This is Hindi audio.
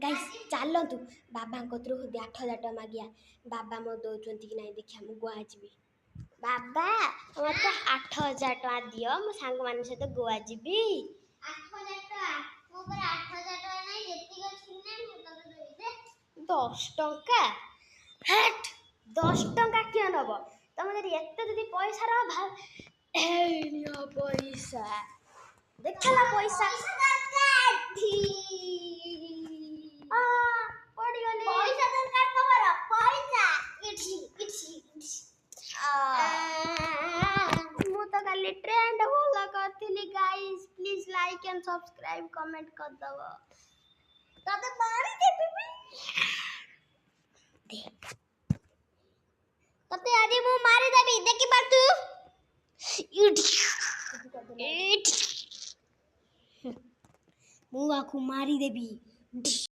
गाइस चलतु बाबा कतरू 8,000 टका मागिया बाबा मो दौरान कि ना देखिए मुझे गोवा जी बाबा मत 8,000 टका दियो मो सांग मान सहित गोवा जी 8,000 टका मो पर 8,000 टका नहीं जेती को छिने मु तके देई दे 10 टका हट 10 टका किया नब तुम जदि एते जदि पैसा रो भाव नियो पैसा देखला पैसा आ पड़ी गली पैसा दरकार तमरा पैसा इठी मु तो खाली ट्रेंड बोला करथिली guys please like and subscribe comment कर दबो तते मारी देबे देख तते आदि मु मारी देबी देखि पर तू मु आखु मारी देबी